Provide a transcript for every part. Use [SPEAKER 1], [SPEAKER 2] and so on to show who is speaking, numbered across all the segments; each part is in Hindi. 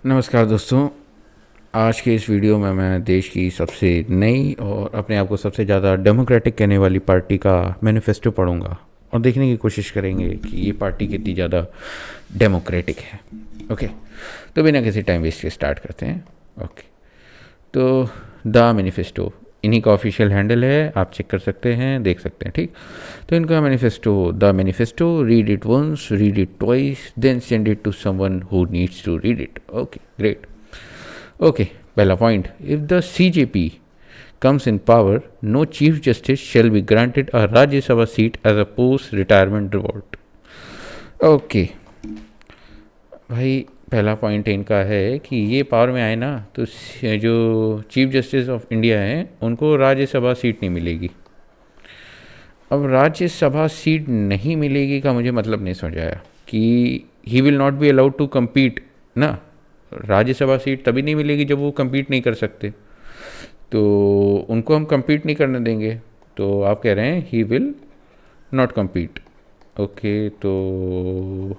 [SPEAKER 1] नमस्कार दोस्तों। आज के इस वीडियो में मैं देश की सबसे नई और अपने आप को सबसे ज़्यादा डेमोक्रेटिक कहने वाली पार्टी का मैनिफेस्टो पढ़ूंगा और देखने की कोशिश करेंगे कि ये पार्टी कितनी ज़्यादा डेमोक्रेटिक है। ओके, तो बिना किसी टाइम वेस्ट के स्टार्ट करते हैं। ओके, तो द मैनिफेस्टो इन्हीं का ऑफिशियल हैंडल है, आप चेक कर सकते हैं, देख सकते हैं। ठीक, तो इनका manifesto, the manifesto, read it once, read it twice, then send it to someone who needs to read it. Okay, great. Okay, पहला point, if the CJP comes in power, no chief justice shall be granted a Rajya Sabha seat as a post retirement reward. Okay भाई, पहला पॉइंट इनका है कि ये पावर में आए ना तो जो चीफ जस्टिस ऑफ इंडिया हैं उनको राज्यसभा सीट नहीं मिलेगी। अब राज्यसभा सीट नहीं मिलेगी का मुझे मतलब नहीं समझ आया कि he will not be allowed to compete ना। राज्यसभा सीट तभी नहीं मिलेगी जब वो कम्पीट नहीं कर सकते, तो उनको हम कम्पीट नहीं करने देंगे। तो आप कह रहे हैं ही विल नॉट कम्पीट। ओके, तो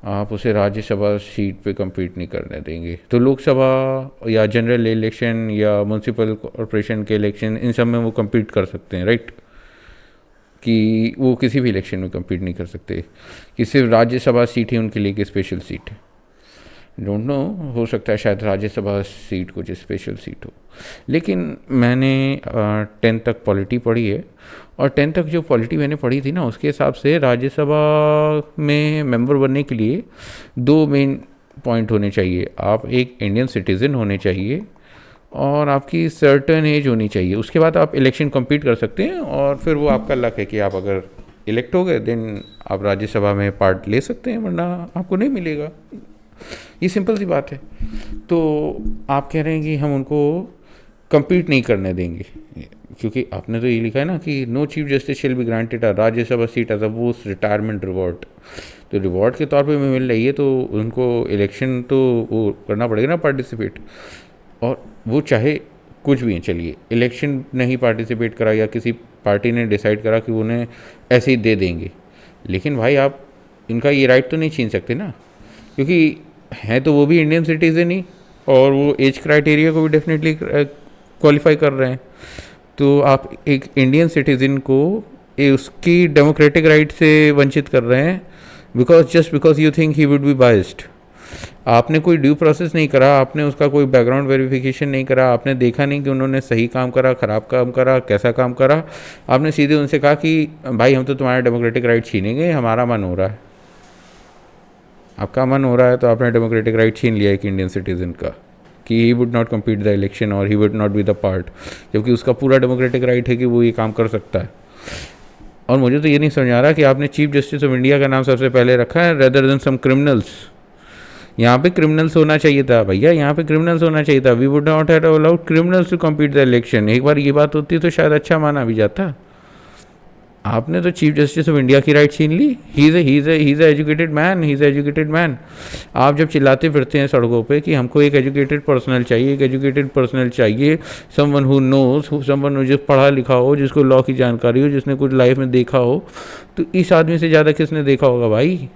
[SPEAKER 1] आप उसे राज्यसभा सीट पे कम्पीट नहीं करने देंगे, तो लोकसभा या जनरल इलेक्शन या म्यूनसिपल कॉरपोरेशन के इलेक्शन, इन सब में वो कम्पीट कर सकते हैं, राइट? कि वो किसी भी इलेक्शन में कम्पीट नहीं कर सकते, कि सिर्फ राज्यसभा सीट ही उनके लिए एक स्पेशल सीट है। डोंट नो, हो सकता है शायद राज्यसभा सीट कुछ स्पेशल सीट हो। लेकिन मैंने 10th तक पॉलिटी पढ़ी है, और 10th तक जो पॉलिटी मैंने पढ़ी थी ना उसके हिसाब से राज्यसभा में मेंबर बनने के लिए 2 मेन पॉइंट होने चाहिए। आप एक इंडियन सिटीज़न होने चाहिए और आपकी सर्टन एज होनी चाहिए। उसके बाद आप इलेक्शन कम्पीट कर सकते हैं, और फिर वो आपका लक है कि आप अगर इलेक्ट हो गए देन आप राज्यसभा में पार्ट ले सकते हैं, वरना आपको नहीं मिलेगा। ये सिंपल सी बात है। तो आप कह रहे हैं कि हम उनको कम्पीट नहीं करने देंगे, क्योंकि आपने तो ये लिखा है ना कि no chief justice shall be granted a Rajya Sabha seat as a post retirement reward. तो रिवॉर्ड के तौर पे हमें मिल रही है, तो उनको इलेक्शन तो वो करना पड़ेगा ना, पार्टिसिपेट। और वो चाहे कुछ भी है, चलिए इलेक्शन नहीं पार्टिसिपेट करा या किसी पार्टी ने डिसाइड करा कि उन्हें ऐसे ही दे देंगे, लेकिन भाई आप इनका ये राइट तो नहीं छीन सकते ना, क्योंकि हैं तो वो भी इंडियन सिटीज़न ही, और वो एज क्राइटेरिया को भी डेफिनेटली क्वालिफाई कर रहे हैं। तो आप एक इंडियन सिटीज़न को उसकी डेमोक्रेटिक राइट से वंचित कर रहे हैं, just because you think he would be biased. आपने कोई ड्यू प्रोसेस नहीं करा, आपने उसका कोई बैकग्राउंड वेरिफिकेशन नहीं करा, आपने देखा नहीं कि उन्होंने सही काम करा, ख़राब काम करा, कैसा काम करा। आपने सीधे उनसे कहा कि भाई हम तो तुम्हारा डेमोक्रेटिक राइट छीनेंगे, हमारा मन हो रहा है। आपका मन हो रहा है तो आपने डेमोक्रेटिक राइट छीन लिया एक इंडियन सिटीज़न का, कि he would not compete the election और he would not be the part, जबकि उसका पूरा डेमोक्रेटिक राइट है कि वो ये काम कर सकता है। और मुझे तो ये नहीं समझ आ रहा कि आपने चीफ जस्टिस ऑफ इंडिया का नाम सबसे पहले रखा है रेदर देन सम क्रिमिनल्स। यहाँ पे क्रिमिनल्स होना चाहिए था भैया, यहाँ पे क्रिमिनल्स होना चाहिए था। We would not have allowed criminals to compete the election. एक बार ये बात होती तो शायद अच्छा माना भी जाता। आपने तो चीफ जस्टिस ऑफ इंडिया की राइट छीन ली। He is educated man, he is educated man. आप जब चिल्लाते फिरते हैं सड़कों पे कि हमको एक एजुकेटेड पर्सनल चाहिए, एक एजुकेटेड पर्सनल चाहिए, समवन हु नोज, समवन जो पढ़ा लिखा हो, जिसको लॉ की जानकारी हो, जिसने कुछ लाइफ में देखा हो, तो इस आदमी से ज़्यादा किसने देखा होगा भाई?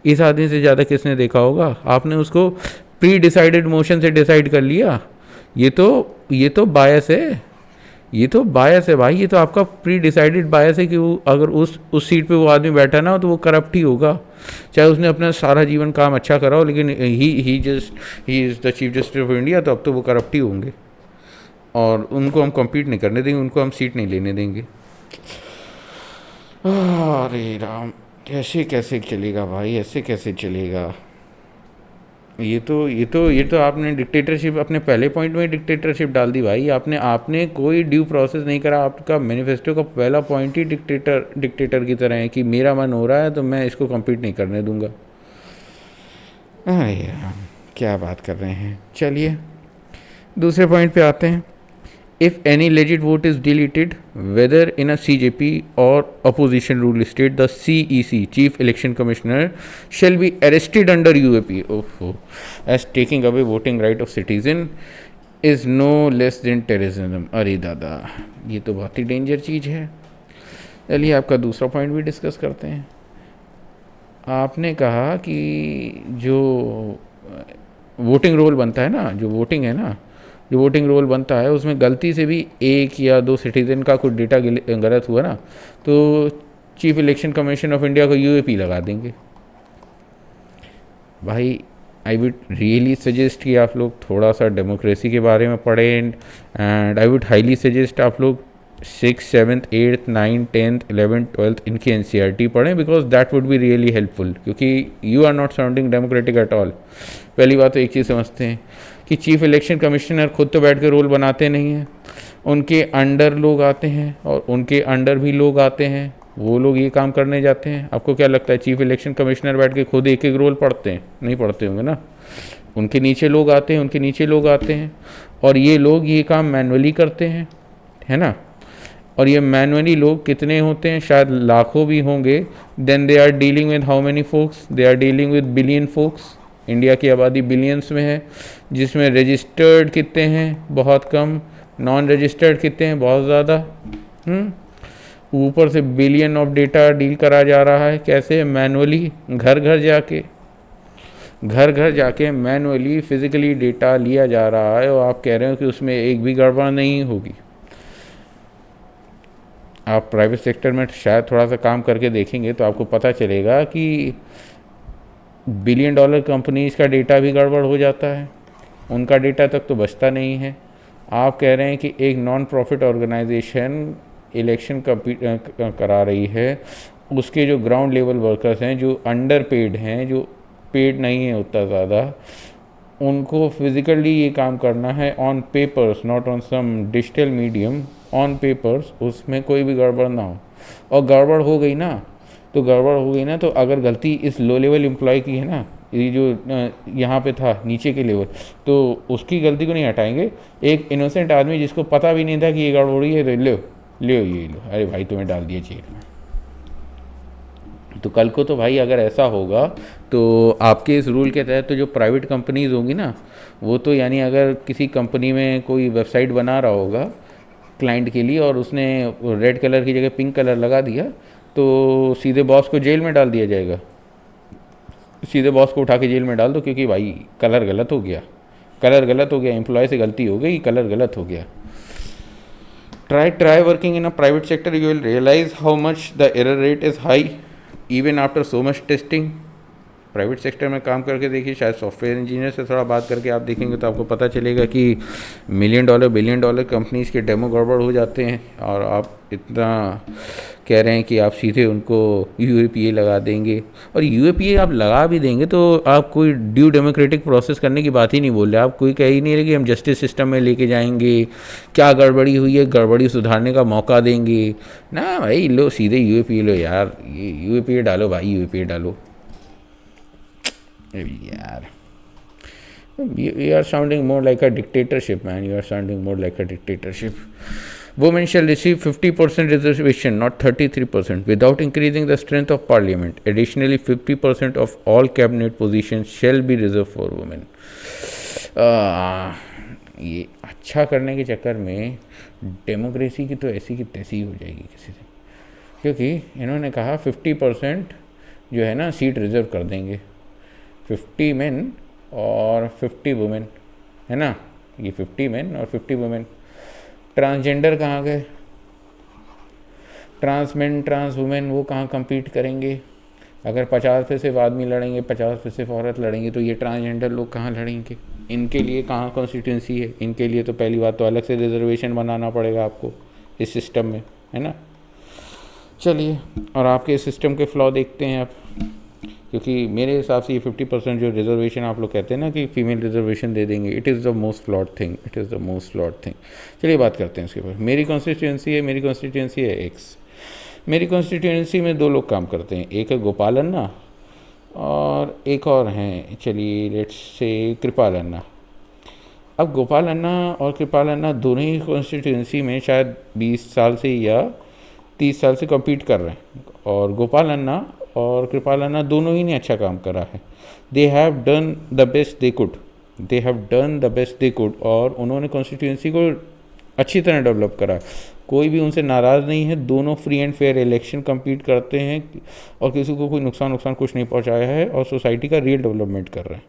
[SPEAKER 1] इस आदमी से ज़्यादा किसने देखा होगा? आपने उसको प्री डिसाइडेड मोशन से डिसाइड कर लिया। ये तो बायस है, ये तो बायस है भाई। ये तो आपका प्री डिसाइडेड बायस है कि वो अगर उस सीट पे वो आदमी बैठा ना हो तो वो करप्ट ही होगा, चाहे उसने अपना सारा जीवन काम अच्छा करा हो, लेकिन he is the chief justice of India, तो अब तो वो करप्ट ही होंगे। और उनको हम कम्पीट नहीं करने देंगे, उनको हम सीट नहीं लेने देंगे। अरे राम, ऐसे कैसे चलेगा भाई, ऐसे कैसे चलेगा? ये तो आपने डिक्टेटरशिप, अपने पहले पॉइंट में डिक्टेटरशिप डाल दी भाई। आपने कोई ड्यू प्रोसेस नहीं करा। आपका मैनिफेस्टो का पहला पॉइंट ही डिक्टेटर की तरह है कि मेरा मन हो रहा है तो मैं इसको कम्पीट नहीं करने दूंगा। अरे यार, क्या बात कर रहे हैं। चलिए दूसरे पॉइंट पे आते हैं। If any legit vote is deleted, whether in a CJP or opposition rule state, the CEC, Chief Election Commissioner, shall be arrested under UAP. Oh, as taking away voting right of citizen is no less than terrorism. अरे दादा, ये तो बहुत ही डेंजर चीज़ है। चलिए आपका दूसरा पॉइंट भी डिस्कस करते हैं। आपने कहा कि जो वोटिंग रोल बनता है ना, जो वोटिंग है ना, जो वोटिंग रोल बनता है उसमें गलती से भी 1 या 2 सिटीजन का कुछ डेटा गलत हुआ ना, तो chief election commission of India को यूएपी लगा देंगे। भाई आई वुड रियली सजेस्ट कि आप लोग थोड़ा सा डेमोक्रेसी के बारे में पढ़ें, and I would highly suggest आप लोग 6th 7th 8th 9th 10th 11th 12th इनकी एनसीईआरटी पढ़ें, because that would be really helpful, क्योंकि you are not sounding democratic at all. पहली बात तो एक चीज़ समझते हैं कि चीफ इलेक्शन कमिश्नर खुद तो बैठ के रोल बनाते नहीं हैं, उनके अंडर लोग आते हैं और उनके अंडर भी लोग आते हैं, वो लोग ये काम करने जाते हैं। आपको क्या लगता है चीफ इलेक्शन कमिश्नर बैठ के खुद एक एक रोल पढ़ते हैं? नहीं पढ़ते होंगे ना, उनके नीचे लोग आते हैं, उनके नीचे लोग आते हैं, और ये लोग ये काम मैनुअली करते हैं, है ना। और ये मैनुअली लोग कितने होते हैं? शायद लाखों भी होंगे। Then they are dealing with how many folks? They are dealing with billion folks. India की आबादी बिलियंस में है, जिसमें रजिस्टर्ड कितने हैं? बहुत कम। नॉन रजिस्टर्ड कितने हैं? बहुत ज़्यादा। ऊपर से बिलियन ऑफ डेटा डील करा जा रहा है। कैसे? मैनुअली, घर घर जाके मैनुअली फिजिकली डेटा लिया जा रहा है, और आप कह रहे हो कि उसमें एक भी गड़बड़ नहीं होगी। आप प्राइवेट सेक्टर में शायद थोड़ा सा काम करके देखेंगे तो आपको पता चलेगा कि बिलियन डॉलर कंपनीज का डेटा भी गड़बड़ हो जाता है, उनका डेटा तक तो बचता नहीं है। आप कह रहे हैं कि एक नॉन प्रॉफिट ऑर्गेनाइजेशन इलेक्शन करा रही है, उसके जो ग्राउंड लेवल वर्कर्स हैं, जो अंडर पेड हैं, जो पेड नहीं है उतना ज़्यादा, उनको फिज़िकली ये काम करना है on papers, not on some digital medium, on papers, उसमें कोई भी गड़बड़ ना हो। और गड़बड़ हो गई ना तो अगर गलती इस लो लेवल एम्प्लॉय की है ना, ये जो यहाँ पे था नीचे के लेवल, तो उसकी गलती को नहीं हटाएंगे। एक इनोसेंट आदमी जिसको पता भी नहीं था कि ये गड़बड़ी है, तो लो, अरे भाई तुम्हें डाल दिया जेल में। तो कल को तो भाई अगर ऐसा होगा तो आपके इस रूल के तहत तो जो प्राइवेट कंपनीज होंगी ना, वो तो यानी अगर किसी कंपनी में कोई वेबसाइट बना रहा होगा क्लाइंट के लिए और उसने रेड कलर की जगह पिंक कलर लगा दिया, तो सीधे बॉस को जेल में डाल दिया जाएगा। सीधे बॉस को उठा के जेल में डाल दो, क्योंकि भाई कलर गलत हो गया, एम्प्लॉय से गलती हो गई, कलर गलत हो गया। Try working in a private sector, you will realize how much the error rate is high even after so much testing. Private sector में काम करके देखिए, शायद सॉफ्टवेयर इंजीनियर से थोड़ा बात करके आप देखेंगे तो आपको पता चलेगा कि $1 million $1 billion कंपनीज़ के डेमो गड़बड़ हो जाते हैं, और आप इतना कह रहे हैं कि आप सीधे उनको यूएपीए लगा देंगे। और यूएपीए आप लगा भी देंगे तो आप कोई ड्यू डेमोक्रेटिक प्रोसेस करने की बात ही नहीं बोल रहे। आप कोई कह ही नहीं रहे कि हम जस्टिस सिस्टम में लेके जाएंगे, क्या गड़बड़ी हुई है गड़बड़ी सुधारने का मौका देंगे ना। भाई लो सीधे यूएपीए लो यार, ये यूएपीए डालो भाई, यूएपीए डालो यार। You are sounding more like a dictatorship, man. You are sounding more like a dictatorship. Women shall receive 50% reservation, not 33%, without increasing the strength of parliament. Additionally, 50% of all cabinet positions shall be reserved for women. ये अच्छा करने के चक्कर में डेमोक्रेसी की तो ऐसी की तैसी हो जाएगी किसी से, क्योंकि इन्होंने कहा 50% जो है ना सीट रिजर्व कर देंगे, 50 मेन और 50 वुमेन, है ना। ये 50 मेन और 50 वुमेन। ट्रांसजेंडर कहाँ गए? ट्रांस मेन ट्रांस वुमेन वो कहाँ compete करेंगे? अगर 50 सिर्फ आदमी लड़ेंगे, 50 सिर्फ औरत लड़ेंगे, तो ये ट्रांसजेंडर लोग कहाँ लड़ेंगे? इनके लिए कहाँ कॉन्स्टिट्यूंसी है? इनके लिए तो पहली बात तो अलग से रिजर्वेशन बनाना पड़ेगा आपको इस सिस्टम में, है ना। चलिए, और आपके इस सिस्टम के फ्लॉ देखते हैं आप, क्योंकि मेरे हिसाब से ये 50% जो रिजर्वेशन आप लोग कहते हैं ना कि फीमेल रिजर्वेशन दे देंगे, it is the most flawed thing, चलिए बात करते हैं इसके ऊपर। मेरी कॉन्स्टिट्यूंसी है एक्स। मेरी कॉन्स्टिट्यूंसी में 2 लोग काम करते हैं, एक है गोपाल अन्ना और एक और हैं, चलिए लेट्स से कृपाल अन्ना। अब गोपाल अन्ना और कृपाल अन्ना दोनों ही कॉन्स्टिट्यूंसी में शायद 20 साल से या 30 साल से कम्पीट कर रहे हैं, और गोपाल अन्ना और कृपाल अन्ना दोनों ही ने अच्छा काम करा है। They have done the best they could, और उन्होंने कॉन्स्टिट्यूंसी को अच्छी तरह डेवलप करा। कोई भी उनसे नाराज़ नहीं है, दोनों free and fair election compete करते हैं और किसी को कोई नुकसान कुछ नहीं पहुंचाया है, और सोसाइटी का रियल डेवलपमेंट कर रहे हैं।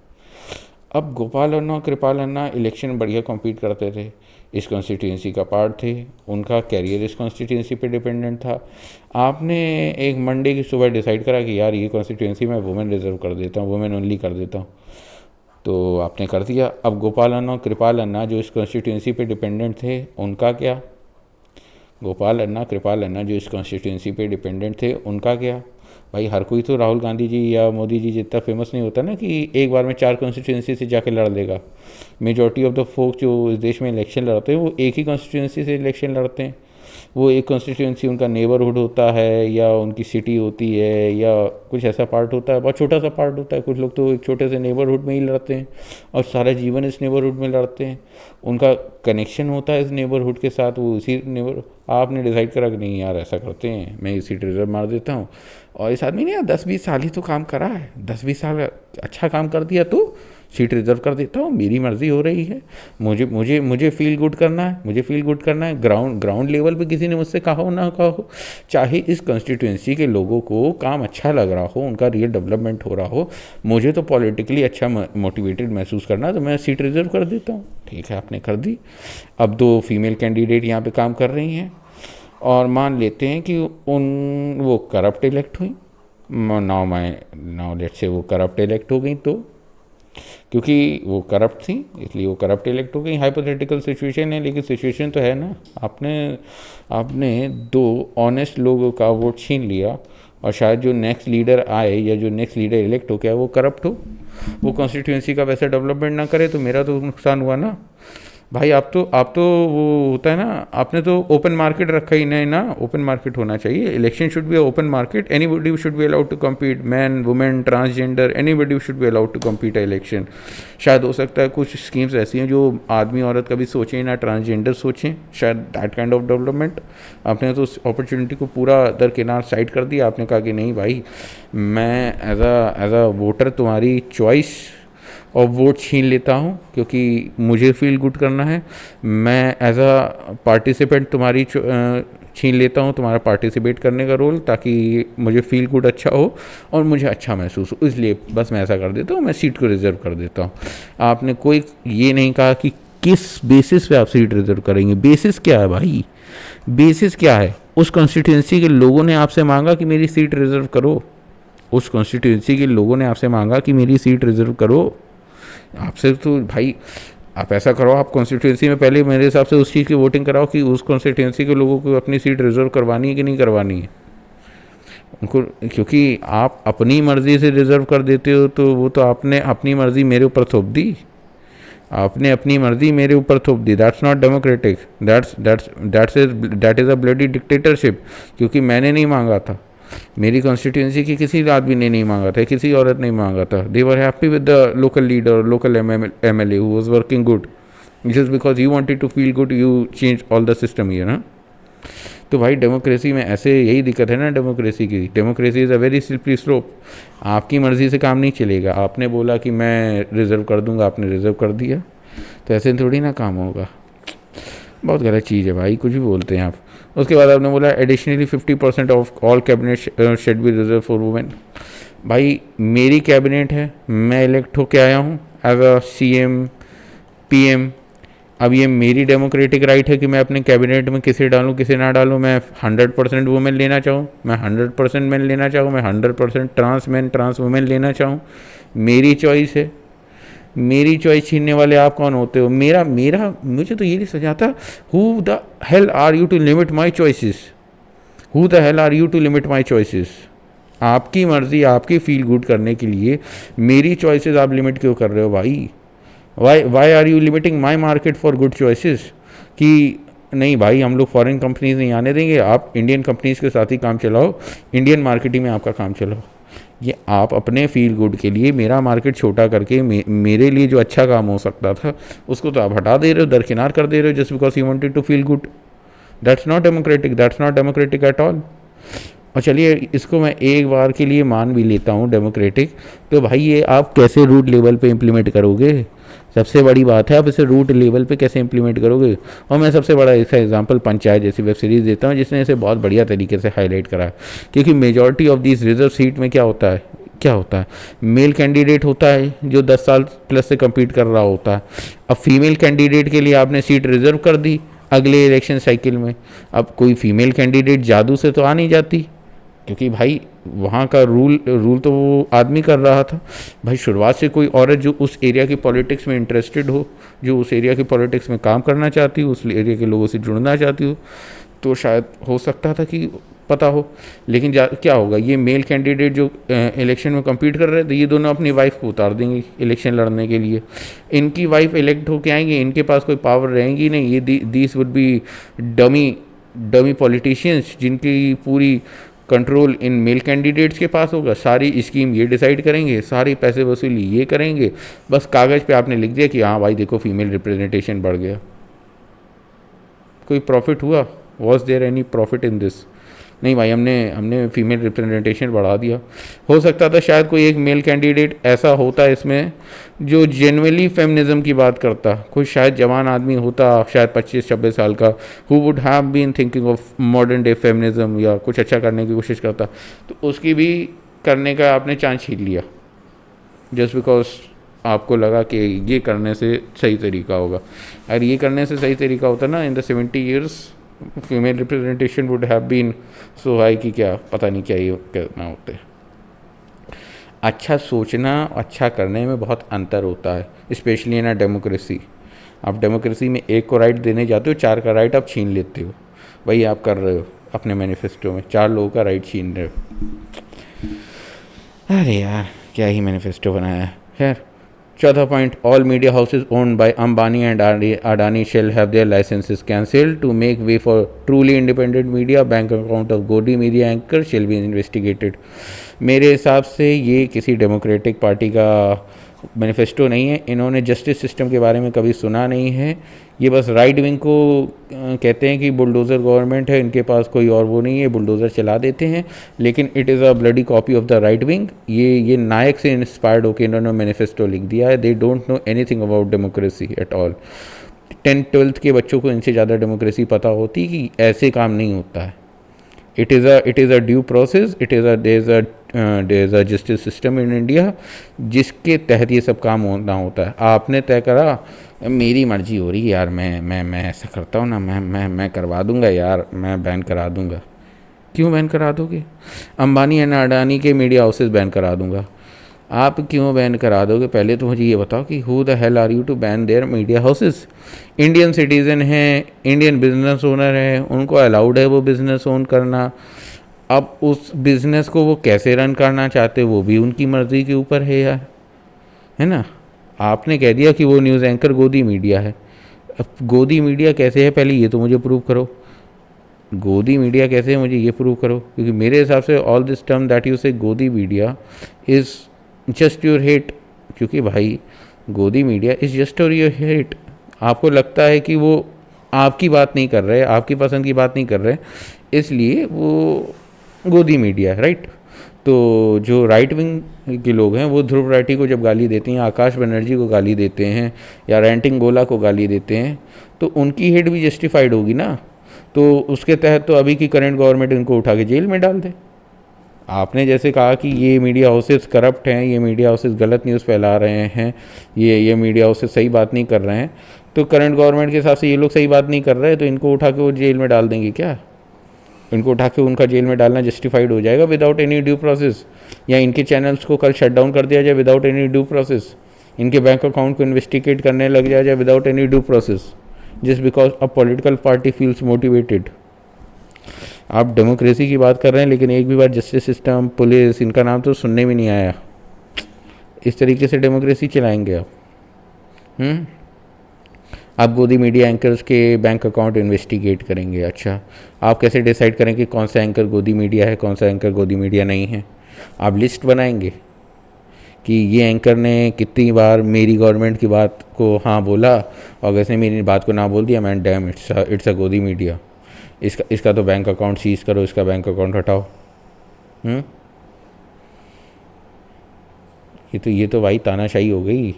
[SPEAKER 1] अब गोपाल अन्ना और कृपाल अन्ना इलेक्शन बढ़िया कॉम्पीट करते थे, इस कॉन्स्टिट्यूंसी का पार्ट थे, उनका कैरियर इस कॉन्स्टिट्यूंसी पे डिपेंडेंट था। आपने एक मंडे की सुबह डिसाइड करा कि यार ये कॉन्स्टिट्यूंसी मैं वुमेन रिजर्व कर देता हूँ, वुमेन ओनली कर देता हूँ, तो आपने कर दिया। अब गोपाल अन्ना और कृपाल अन्ना जो इस कॉन्स्टिट्यूंसी पे डिपेंडेंट थे उनका क्या? गोपाल अन्ना कृपाल अन्ना जो इस कॉन्स्टिट्यूंसी पे डिपेंडेंट थे उनका क्या? भाई हर कोई तो राहुल गांधी जी या मोदी जी जितना फेमस नहीं होता ना कि एक बार में 4 कॉन्स्टिट्यूंसी से जाके लड़ लेगा। मेजॉरिटी ऑफ द फोक जो इस देश में इलेक्शन लड़ते हैं वो एक ही कॉन्स्टिट्यूंसी से इलेक्शन लड़ते हैं। वो एक कॉन्स्टिट्यूंसी उनका नेबरहुड होता है या उनकी सिटी होती है या कुछ ऐसा पार्ट होता है, बहुत छोटा सा पार्ट होता है। कुछ लोग तो एक छोटे से नेबरहुड में ही लड़ते हैं और सारा जीवन इस नेबरहुड में लड़ते हैं, उनका कनेक्शन होता है इस नेबरहुड के साथ, वो उसी नेबर। आपने डिसाइड करा कि नहीं यार ऐसा करते हैं, मैं ये सीट रिजर्व मार देता हूँ। और इस आदमी ने यार 10-20 साल ही तो काम करा है, 10-20 साल अच्छा काम कर दिया तो सीट रिजर्व कर देता हूँ, मेरी मर्ज़ी हो रही है। मुझे मुझे मुझे फील गुड करना है, मुझे फील गुड करना है। ग्राउंड लेवल पे किसी ने मुझसे कहा हो ना कहा हो, चाहे इस कॉन्स्टिट्यूंसी के लोगों को काम अच्छा लग रहा हो, उनका रियल डेवलपमेंट हो रहा हो, मुझे तो पॉलिटिकली अच्छा मोटिवेटेड महसूस करना, तो मैं सीट रिजर्व कर देता हूँ। ठीक है, आपने कर दी। अब 2 फीमेल कैंडिडेट यहाँ पे काम कर रही हैं और मान लेते हैं कि वो करप्ट इलेक्ट हुई। नाउ लेट्स से वो करप्ट इलेक्ट हो गई, तो क्योंकि वो करप्ट थी इसलिए वो करप्ट इलेक्ट हो गई। हाइपोथेटिकल सिचुएशन है लेकिन सिचुएशन तो है ना। आपने 2 ऑनेस्ट लोगों का वोट छीन लिया और शायद जो नेक्स्ट लीडर आए या जो नेक्स्ट लीडर इलेक्ट हो क्या वो करप्ट हो, वो कॉन्स्टिट्यूंसी का वैसा डेवलपमेंट ना करे, तो मेरा तो नुकसान हुआ ना भाई। आप तो वो होता है ना, आपने तो ओपन मार्केट रखा ही नहीं ना। ओपन मार्केट होना चाहिए, election should be open market, anybody should be allowed to compete, man women transgender anybody should be allowed to compete election. शायद हो सकता है कुछ स्कीम्स ऐसी हैं जो आदमी औरत कभी सोचें ना, ट्रांसजेंडर सोचें, शायद दैट काइंड ऑफ डेवलपमेंट। आपने तो उस अपॉर्चुनिटी को पूरा दरकिनार साइड कर दिया। आपने कहा कि नहीं भाई, मैं एज अ वोटर तुम्हारी चॉइस और वोट छीन लेता हूँ क्योंकि मुझे फील गुड करना है। मैं एज अ पार्टिसिपेंट तुम्हारी छीन लेता हूँ तुम्हारा पार्टिसिपेट करने का रोल, ताकि मुझे फील गुड अच्छा हो और मुझे अच्छा महसूस हो, इसलिए बस मैं ऐसा कर देता हूँ, मैं सीट को रिजर्व कर देता हूँ। आपने कोई ये नहीं कहा कि किस बेसिस पे आप सीट रिजर्व करेंगे। बेसिस क्या है भाई, बेसिस क्या है? उस कॉन्स्टिट्यूंसी के लोगों ने आपसे मांगा कि मेरी सीट रिजर्व करो, उस कॉन्स्टिट्यूंसी के लोगों ने आपसे मांगा कि मेरी सीट रिजर्व करो। आपसे तो भाई आप ऐसा करो, आप कॉन्स्टिट्यूंसी में पहले मेरे हिसाब से उस चीज़ की वोटिंग कराओ कि उस कॉन्स्टिट्यूंसी के लोगों को अपनी सीट रिजर्व करवानी है कि नहीं करवानी है उनको। क्योंकि आप अपनी मर्ज़ी से रिजर्व कर देते हो तो वो तो आपने अपनी मर्ज़ी मेरे ऊपर थोप दी, आपने अपनी मर्ज़ी मेरे ऊपर थोप दी। That's not democratic, that is a bloody dictatorship. क्योंकि मैंने नहीं मांगा था, मेरी कॉन्स्टिट्यूंसी की किसी आदमी ने नहीं मांगा था, किसी औरत ने मांगा था। They were happy with the local leader, local MLA who was working good. Just because you wanted to feel good you change all the system here ना। तो भाई डेमोक्रेसी में ऐसे यही दिक्कत है ना डेमोक्रेसी की। Democracy is a very slippery slope. आपकी मर्ज़ी से काम नहीं चलेगा। आपने बोला कि मैं रिज़र्व कर दूंगा, आपने रिज़र्व कर दिया, तो ऐसे थोड़ी ना काम होगा। बहुत गलत चीज़ है भाई, कुछ भी बोलते हैं आप। उसके बाद आपने बोला additionally 50% of all cabinet shall be reserved for women. भाई मेरी कैबिनेट है, मैं इलेक्ट होके आया हूँ एज अ सीएम पीएम। अब ये मेरी डेमोक्रेटिक राइट है कि मैं अपने कैबिनेट में किसे डालूँ किसे ना डालूँ। मैं 100% वुमेन लेना चाहूँ, मैं 100% मैन लेना चाहूँ, मैं 100% ट्रांस मैन ट्रांस वुमेन लेना चाहूँ, मेरी चॉइस है। मेरी चॉइस छीनने वाले आप कौन होते हो? मेरा मेरा मुझे तो ये नहीं समझ आता, who the hell are you to limit my choices? Who the hell are you to limit my choices? आपकी मर्जी, आपकी फील गुड करने के लिए मेरी चॉइसेस आप लिमिट क्यों कर रहे हो भाई? Why are you limiting my market for good choices? कि नहीं भाई हम लोग फॉरेन कंपनीज नहीं आने देंगे, आप इंडियन कंपनीज के साथ ही काम चलाओ, इंडियन मार्केटिंग में आपका काम चलाओ। ये आप अपने फील गुड के लिए मेरा मार्केट छोटा करके मेरे लिए जो अच्छा काम हो सकता था उसको तो आप हटा दे रहे हो, दरकिनार कर दे रहे हो, just because you wanted to feel good. That's not democratic, that's not democratic at all. और चलिए इसको मैं एक बार के लिए मान भी लेता हूँ डेमोक्रेटिक, तो भाई ये आप कैसे रूट लेवल पे इम्प्लीमेंट करोगे? सबसे बड़ी बात है, आप इसे रूट लेवल पे कैसे इंप्लीमेंट करोगे? और मैं सबसे बड़ा इसका एग्जांपल पंचायत जैसी वेब सीरीज़ देता हूँ जिसने इसे बहुत बढ़िया तरीके से हाईलाइट करा है। क्योंकि majority of this reserve seat में क्या होता है, क्या होता है, मेल कैंडिडेट होता है जो 10 साल प्लस से compete कर रहा होता है। अब फीमेल कैंडिडेट के लिए आपने सीट रिजर्व कर दी अगले इलेक्शन साइकिल में। अब कोई फीमेल कैंडिडेट जादू से तो आ नहीं जाती, क्योंकि भाई वहाँ का रूल रूल तो वो आदमी कर रहा था। भाई शुरुआत से कोई औरत जो उस एरिया की पॉलिटिक्स में इंटरेस्टेड हो, जो उस एरिया की पॉलिटिक्स में काम करना चाहती हो, उस एरिया के लोगों से जुड़ना चाहती हो, तो शायद हो सकता था कि पता हो। लेकिन क्या होगा, ये मेल कैंडिडेट जो इलेक्शन में compete कर रहे थे, ये दोनों अपनी वाइफ को उतार देंगे इलेक्शन लड़ने के लिए। इनकी वाइफ इलेक्ट होके आएंगे, इनके पास कोई पावर रहेंगी नहीं। ये these would be dummy dummy politicians, जिनकी पूरी कंट्रोल इन मेल कैंडिडेट्स के पास होगा। सारी स्कीम ये डिसाइड करेंगे, सारी पैसे वसूली ये करेंगे। बस कागज़ पे आपने लिख दिया कि हाँ भाई देखो फीमेल रिप्रेजेंटेशन बढ़ गया। कोई प्रॉफिट हुआ? Was there any profit in this? नहीं भाई, हमने फीमेल रिप्रेजेंटेशन बढ़ा दिया। हो सकता था शायद कोई एक मेल कैंडिडेट ऐसा होता इसमें जो जेन्युइनली फेमिनिज्म की बात करता, कोई शायद जवान आदमी होता, शायद 25-26 साल का, who would have been thinking of modern day feminism या कुछ अच्छा करने की कोशिश करता, तो उसकी भी करने का आपने चांस छीन लिया जस्ट बिकॉज आपको लगा कि ये करने से सही तरीका होगा। अगर ये करने से सही तरीका होता ना, in the 70 years female representation would have been so high कि क्या पता नहीं क्या ये करना होते। अच्छा सोचना, अच्छा करने में बहुत अंतर होता है, स्पेशली इन अ डेमोक्रेसी। आप डेमोक्रेसी में एक को राइट देने जाते हो, 4 का राइट आप छीन लेते हो। वही आप कर रहे हो अपने मैनिफेस्टो में, 4 लोगों का राइट छीन रहे हो। अरे यार क्या ही मैनिफेस्टो बनाया है। खैर, चौथा point, all media houses owned by Ambani and Adani shall have their licences cancelled to make way for truly independent media. Bank account of Godi media anchor shall be investigated. मेरे हिसाब से ये किसी डेमोक्रेटिक पार्टी का मैनिफेस्टो नहीं है। इन्होंने जस्टिस सिस्टम के बारे में कभी सुना नहीं है। ये बस राइट विंग को कहते हैं कि बुलडोज़र गवर्नमेंट है, इनके पास कोई और वो नहीं है, बुलडोज़र चला देते हैं। लेकिन it is a bloody copy of the right wing. ये नायक से इंस्पायर्ड होकर इन्होंने मैनिफेस्टो लिख दिया है। They don't know anything about democracy at all. 10th-12th के बच्चों को इनसे ज़्यादा डेमोक्रेसी पता होती कि ऐसे काम नहीं होता है। it is a due process, there is a justice system in India जिसके तहत ये सब काम होना होता है। आपने तय करा, मेरी मर्जी हो रही है यार, मैं ऐसा करता हूँ ना, मैं करवा दूंगा यार, मैं बैन करा दूंगा। क्यों बैन करा दोगे? अंबानी एंड अडानी के मीडिया हाउसेस बैन करा दूंगा। आप क्यों बैन करा दोगे? पहले तो मुझे ये बताओ कि who the hell are you to ban their media houses? Indian citizen हैं, इंडियन बिजनेस ओनर हैं, उनको अलाउड है वो बिज़नेस ओन करना। अब उस बिज़नेस को वो कैसे रन करना चाहते वो भी उनकी मर्ज़ी के ऊपर है यार, है ना। आपने कह दिया कि वो न्यूज़ एंकर गोदी मीडिया है। अब गोदी मीडिया कैसे है, पहले ये तो मुझे प्रूव करो। गोदी मीडिया कैसे है, मुझे ये प्रूव करो, क्योंकि मेरे हिसाब से all this term that you से गोदी media is just your hate. क्योंकि भाई गोदी media is just your hate. आपको लगता है कि वो आपकी बात नहीं कर रहे, आपकी पसंद की बात नहीं कर रहे, इसलिए वो गोदी मीडिया है, राइट। तो जो राइट विंग के लोग हैं वो ध्रुव राठी को जब गाली देते हैं, आकाश बनर्जी को गाली देते हैं, या रैंटिंग गोला को गाली देते हैं, तो उनकी हेट भी जस्टिफाइड होगी ना। तो उसके तहत तो अभी की करंट गवर्नमेंट इनको उठा के जेल में डाल दे। आपने जैसे कहा कि ये मीडिया हाउसेस करप्ट हैं, ये मीडिया हाउसेस गलत न्यूज़ फैला रहे हैं, ये मीडिया हाउसेस सही बात नहीं कर रहे हैं, तो करंट गवर्नमेंट के हिसाब से ये लोग सही बात नहीं कर रहे, तो इनको उठा के वो जेल में डाल देंगे क्या? इनको उठा के उनका जेल में डालना जस्टिफाइड हो जाएगा विदाउट एनी ड्यू प्रोसेस? या इनके चैनल्स को कल शट डाउन कर दिया जाए विदाउट एनी ड्यू प्रोसेस? इनके बैंक अकाउंट को इन्वेस्टिगेट करने लग जाए without any due process, just because a political party feels motivated? आप डेमोक्रेसी की बात कर रहे हैं, लेकिन एक भी बार जस्टिस सिस्टम, पुलिस, इनका नाम तो सुनने में नहीं आया। इस तरीके से डेमोक्रेसी चलाएंगे आप? आप गोदी मीडिया एंकर्स के बैंक अकाउंट इन्वेस्टिगेट करेंगे। अच्छा, आप कैसे डिसाइड करेंगे कौन सा एंकर गोदी मीडिया है, कौन सा एंकर गोदी मीडिया नहीं है? आप लिस्ट बनाएंगे कि ये एंकर ने कितनी बार मेरी गवर्नमेंट की बात को हाँ बोला, और अगर इसने मेरी बात को ना बोल दिया, मैन डैम इट्स अ गोदी मीडिया, इसका तो बैंक अकाउंट सीज करो, इसका बैंक अकाउंट हटाओ। ये तो भाई तानाशाही हो गई।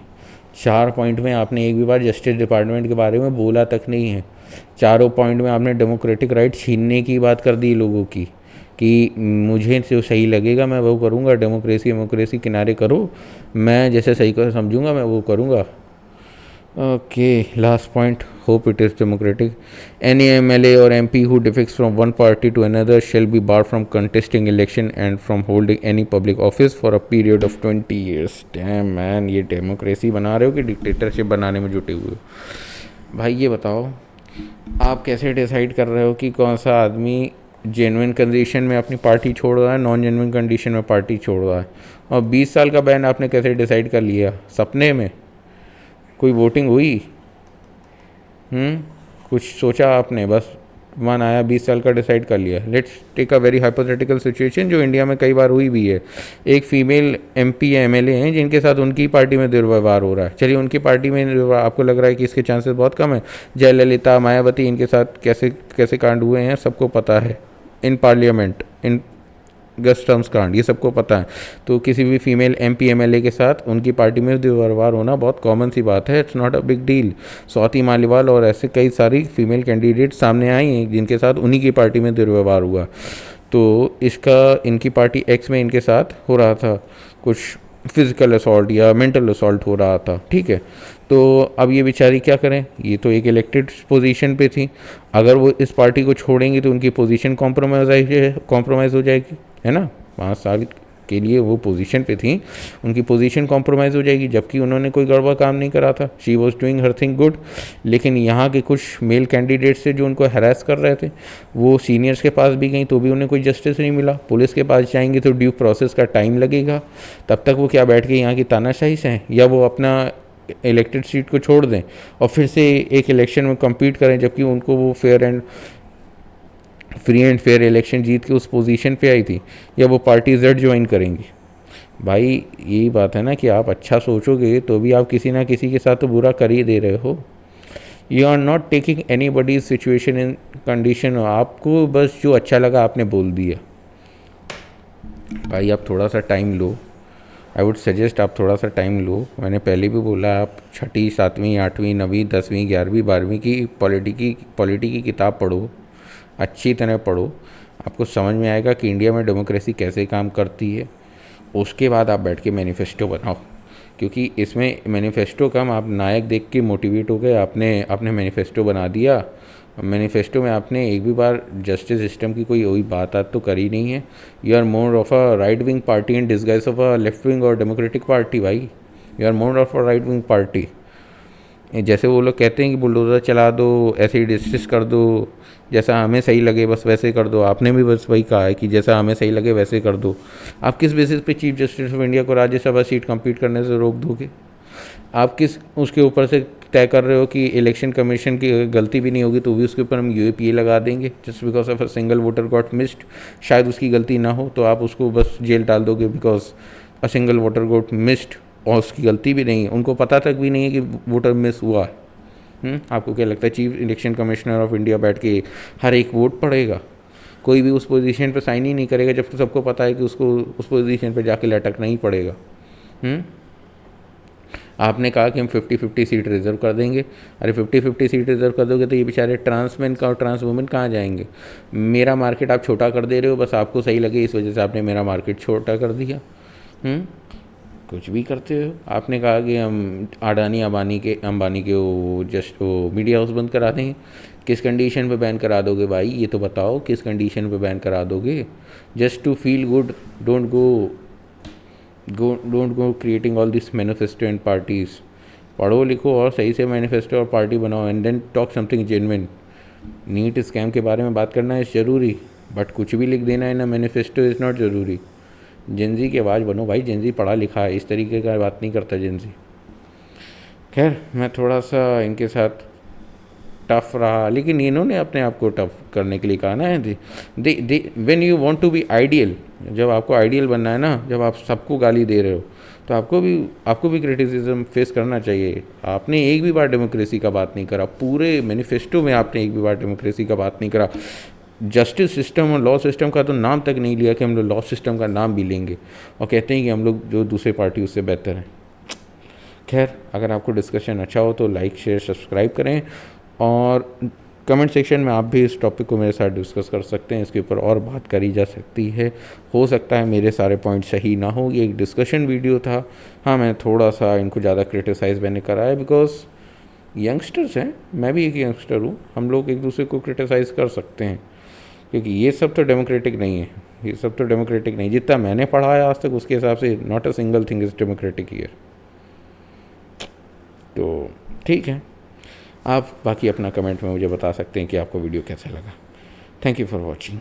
[SPEAKER 1] 4 पॉइंट में आपने एक भी बार जस्टिस डिपार्टमेंट के बारे में बोला तक नहीं है। चारों पॉइंट में आपने डेमोक्रेटिक राइट छीनने की बात कर दी लोगों की, कि मुझे जो सही लगेगा मैं वो करूँगा, डेमोक्रेसी किनारे करो, मैं जैसे सही कर समझूंगा मैं वो करूँगा। Okay, last point. Hope it is democratic. Any MLA or MP who defects from one party to another shall be barred from contesting election and from holding any public office for a period of 20 years. Damn man, ये डेमोक्रेसी बना रहे हो कि डिक्टेटरशिप बनाने में जुटे हुए हो? भाई ये बताओ, आप कैसे डिसाइड कर रहे हो कि कौन सा आदमी जेन्युइन कंडीशन में अपनी पार्टी छोड़ रहा है, नॉन जेन्युइन कंडीशन में पार्टी छोड़ रहा है? और 20 साल का बैन आपने कैसे डिसाइड कर लिया? सपने में? कोई वोटिंग हुई? कुछ सोचा आपने? बस मन आया 20 साल का डिसाइड कर लिया। Let's take a very hypothetical situation जो इंडिया में कई बार हुई भी है। एक फीमेल एमपी या एमएलए हैं जिनके साथ उनकी पार्टी में दुर्व्यवहार हो रहा है। चलिए उनकी पार्टी में आपको लग रहा है कि इसके चांसेस बहुत कम है। जयललिता, मायावती, इनके साथ कैसे कैसे कांड हुए हैं सबको पता है। In parliament, in guest terms कांड, ये सबको पता है। तो किसी भी फीमेल एमपी एमएलए के साथ उनकी पार्टी में दुर्व्यवहार होना बहुत कॉमन सी बात है। It's not a big deal. Swati Maliwal और ऐसे कई सारी फीमेल कैंडिडेट सामने आई हैं जिनके साथ उन्हीं की पार्टी में दुर्व्यवहार हुआ। तो इसका इनकी पार्टी एक्स में इनके साथ हो रहा था कुछ फिजिकल असॉल्ट या मेंटल असॉल्ट हो रहा था, ठीक है। तो अब ये बेचारी क्या करें? ये तो एक इलेक्टेड पोजीशन पे थी। अगर वो इस पार्टी को छोड़ेंगी तो उनकी पोजीशन कॉम्प्रोमाइज़ हो जाएगी, है ना। 5 साल के लिए वो पोजीशन पे थी, उनकी पोजीशन कॉम्प्रोमाइज़ हो जाएगी, जबकि उन्होंने कोई गड़बड़ काम नहीं करा था। She was doing her thing good. लेकिन यहाँ के कुछ मेल कैंडिडेट्स थे जो उनको हैरेस कर रहे थे, वो सीनियर्स के पास भी गई तो भी उन्हें कोई जस्टिस नहीं मिला। पुलिस के पास जाएंगे तो ड्यू प्रोसेस का टाइम लगेगा। तब तक वो क्या बैठ के यहाँ की तानाशाही से हैं, या वो अपना इलेक्टेड सीट को छोड़ दें और फिर से एक इलेक्शन में कम्पीट करें, जबकि उनको वो फ्री एंड फेयर इलेक्शन जीत के उस पोजीशन पे आई थी, या वो पार्टी जेड ज्वाइन करेंगी। भाई यही बात है ना कि आप अच्छा सोचोगे तो भी आप किसी ना किसी के साथ तो बुरा कर ही दे रहे हो। You are not taking anybody's situation in condition. आपको बस जो अच्छा लगा आपने बोल दिया। भाई आप थोड़ा सा time low. I would suggest आप थोड़ा सा टाइम लो। मैंने पहले भी बोला, आप 6ठी 7वीं 8वीं 9वीं 10वीं 11वीं 12वीं की पॉलिटी की किताब पढ़ो, अच्छी तरह पढ़ो। आपको समझ में आएगा कि इंडिया में डेमोक्रेसी कैसे काम करती है। उसके बाद आप बैठ के मैनिफेस्टो बनाओ, क्योंकि इसमें मैनिफेस्टो कम, आप नायक देख के मोटिवेट हो गए, आपने मैनिफेस्टो बना दिया। मैनिफेस्टो में आपने एक भी बार जस्टिस सिस्टम की कोई वही बात तो करी नहीं है। You are more of a right wing party in disguise of a left wing और डेमोक्रेटिक पार्टी। भाई you are more of a right wing party. जैसे वो लोग कहते हैं कि बुलडोज़र चला दो, ऐसे ही डिस्कस कर दो, जैसा हमें सही लगे बस वैसे कर दो। आपने भी बस वही कहा है कि जैसा हमें सही लगे वैसे कर दो। आप किस बेसिस पे चीफ जस्टिस ऑफ इंडिया को राज्यसभा सीट कम्पीट करने से रोक दोगे? आप किस उसके ऊपर से तय कर रहे हो कि इलेक्शन कमीशन की गलती भी नहीं होगी तो भी उसके ऊपर हम यूएपीए लगा देंगे just because of a single voter got missed? शायद उसकी गलती ना हो तो आप उसको बस जेल डाल दोगे because a single voter got missed, और उसकी गलती भी नहीं है, उनको पता तक भी नहीं है कि वोटर मिस हुआ है। आपको क्या लगता है chief election commissioner of India बैठ के हर एक वोट पढ़ेगा? कोई भी उस पोजीशन पे साइन ही नहीं करेगा जब सबको पता है कि उसको उस पोजीशन पे जाके लटकना ही पड़ेगा। आपने कहा कि हम 50-50 सीट रिजर्व कर देंगे। अरे 50-50 सीट रिजर्व कर दोगे तो ये बेचारे ट्रांसमैन का और ट्रांस वुमेन कहाँ जाएंगे? मेरा मार्केट आप छोटा कर दे रहे हो, बस आपको सही लगे इस वजह से आपने मेरा मार्केट छोटा कर दिया। कुछ भी करते हो। आपने कहा कि हम अडानी अंबानी के वो मीडिया हाउस बंद करा देंगे। किस कंडीशन पे बैन करा दोगे भाई? ये तो बताओ किस कंडीशन पे बैन करा दोगे? Just to feel good. Don't go creating all this manifesto and parties. पढ़ो लिखो और सही से मैनिफेस्टो और पार्टी बनाओ and then talk something genuine. NEET scam के बारे में बात करना है ज़रूरी, बट कुछ भी लिख देना है ना मैनिफेस्टो इज़ नॉट ज़रूरी। जेनजी की आवाज़ बनो भाई, जेनजी पढ़ा लिखा है, इस तरीके का बात नहीं करता जेनजी। खैर मैं थोड़ा सा इनके साथ टफ रहा, लेकिन इन्होंने अपने आप को टफ करने के लिए कहा ना, when you want to be ideal, जब आपको आइडियल बनना है ना, जब आप सबको गाली दे रहे हो तो आपको भी क्रिटिसिज्म फेस करना चाहिए। आपने एक भी बार डेमोक्रेसी का बात नहीं करा, पूरे मैनिफेस्टो में आपने एक भी बार डेमोक्रेसी का बात नहीं करा। जस्टिस सिस्टम और लॉ सिस्टम का तो नाम तक नहीं लिया कि हम लोग लॉ सिस्टम का नाम भी लेंगे, और कहते हैं कि हम लोग जो दूसरे पार्टी उससे बेहतर हैं। खैर अगर आपको डिस्कशन अच्छा हो तो लाइक शेयर सब्सक्राइब करें, और कमेंट सेक्शन में आप भी इस टॉपिक को मेरे साथ डिस्कस कर सकते हैं, इसके ऊपर और बात करी जा सकती है। हो सकता है मेरे सारे पॉइंट सही ना हो, ये एक डिस्कशन वीडियो था। हाँ, मैं थोड़ा सा इनको ज़्यादा क्रिटिसाइज़ मैंने करा है, बिकॉज यंगस्टर्स हैं, मैं भी एक यंगस्टर हूँ, हम लोग एक दूसरे को क्रिटिसाइज़ कर सकते हैं, क्योंकि ये सब तो डेमोक्रेटिक नहीं है। ये सब तो डेमोक्रेटिक नहीं, जितना मैंने पढ़ा है आज तक उसके हिसाब से not a single thing is democratic here. तो ठीक है, आप बाकी अपना कमेंट में मुझे बता सकते हैं कि आपको वीडियो कैसा लगा। Thank you for watching.